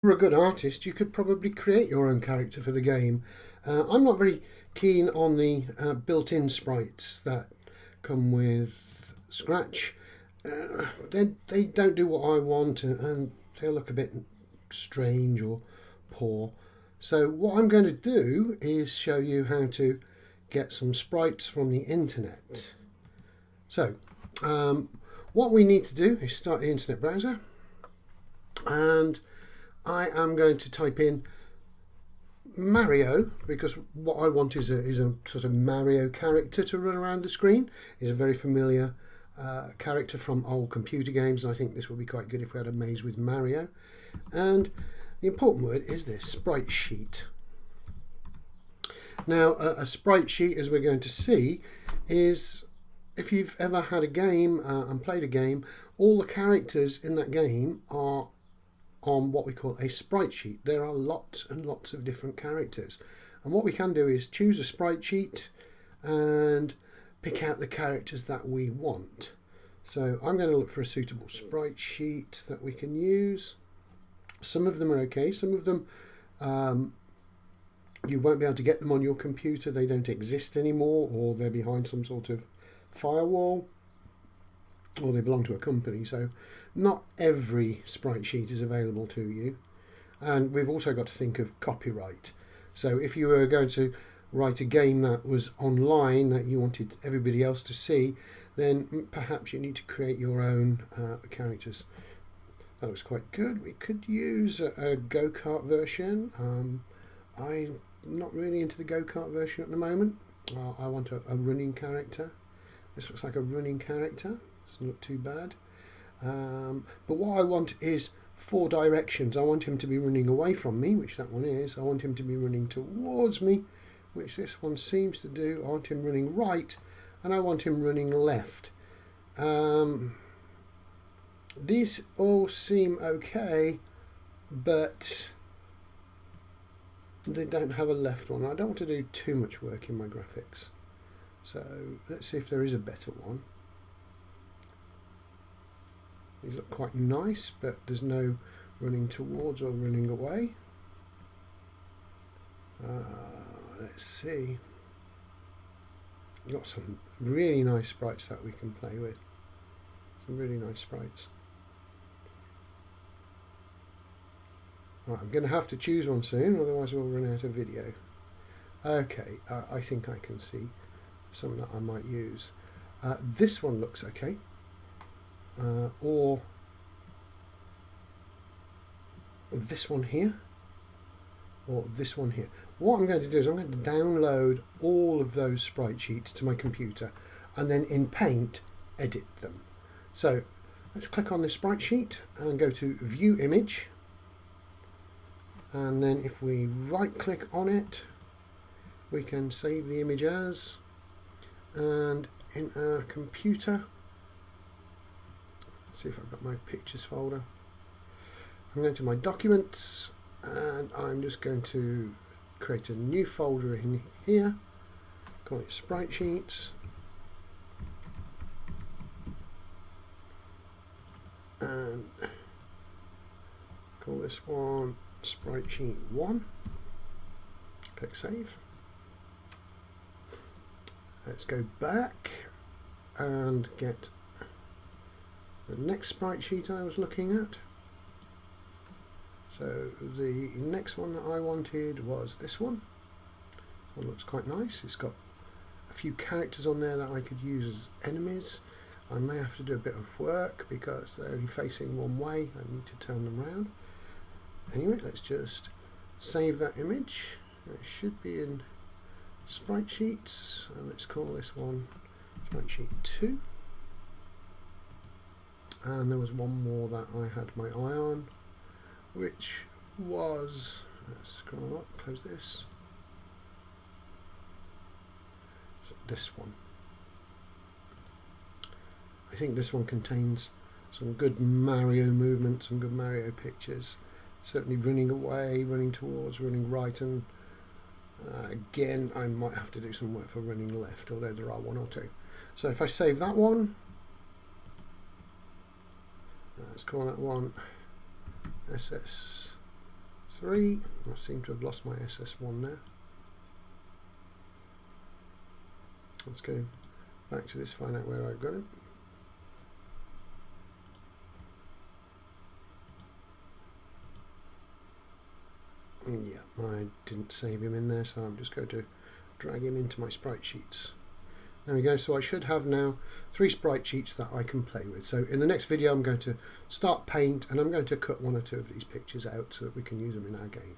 you're a good artist, you could probably create your own character for the game. I'm not very keen on the built-in sprites that come with Scratch. They don't do what I want, and they look a bit strange or poor. So what I'm going to do is show you how to get some sprites from the internet. So what we need to do is start the internet browser, and I am going to type in Mario, because what I want is a sort of Mario character to run around the screen. Is a very familiar character from old computer games, and I think this would be quite good if we had a maze with Mario. And the important word is this, sprite sheet. Now a sprite sheet, as we're going to see, is if you've ever had a game and played a game, all the characters in that game are on what we call a sprite sheet. There are lots and lots of different characters, and what we can do is choose a sprite sheet and pick out the characters that we want. So I'm going to look for a suitable sprite sheet that we can use. Some of them are okay, some of them you won't be able to get them on your computer. They don't exist anymore, or they're behind some sort of firewall, or they belong to a company. So not every sprite sheet is available to you. And we've also got to think of copyright. So if you were going to write a game that was online that you wanted everybody else to see, then perhaps you need to create your own characters. That looks quite good. We could use a go-kart version. I'm not really into the go-kart version at the moment. I want a running character. This looks like a running character. Doesn't look too bad. But what I want is 4 directions. I want him to be running away from me, which that one is. I want him to be running towards me, which this one seems to do. I want him running right, and I want him running left. These all seem okay, but they don't have a left one. I don't want to do too much work in my graphics. So let's see if there is a better one. These look quite nice, but there's no running towards or running away. Let's see. We've got some really nice sprites that we can play with. Some really nice sprites. Right, I'm going to have to choose one soon, otherwise we'll run out of video. Okay, I think I can see some that I might use. This one looks okay. Or this one here, or this one here. What I'm going to do is I'm going to download all of those sprite sheets to my computer, and then in Paint edit them. So let's click on this sprite sheet and go to View Image, and then if we right click on it, we can save the image as, and in our computer, let's see if I've got my pictures folder. I'm going to my documents, and I'm just going to create a new folder in here, call it sprite sheets, and call this one sprite sheet 1. Click save. Let's go back and get the next sprite sheet I was looking at. So the next one that I wanted was this one. This one looks quite nice. It's got a few characters on there that I could use as enemies. I may have to do a bit of work because they're only facing one way. I need to turn them around. Anyway, let's just save that image. It should be in sprite sheets, and let's call this one sprite sheet 2. And there was one more that I had my eye on, which was, let's scroll up, close this, so this one. I think this one contains some good Mario movement, some good Mario pictures. Certainly running away, running towards, running right, and again I might have to do some work for running left, although there are one or two. So if I save that one, let's call that one SS SS3. I seem to have lost my SS1 now. Let's go back to this, find out where I've got him. Yeah, I didn't save him in there, so I'm just going to drag him into my sprite sheets. There we go. So I should have now 3 sprite sheets that I can play with. So in the next video I'm going to start paint, and I'm going to cut 1 or 2 of these pictures out so that we can use them in our game.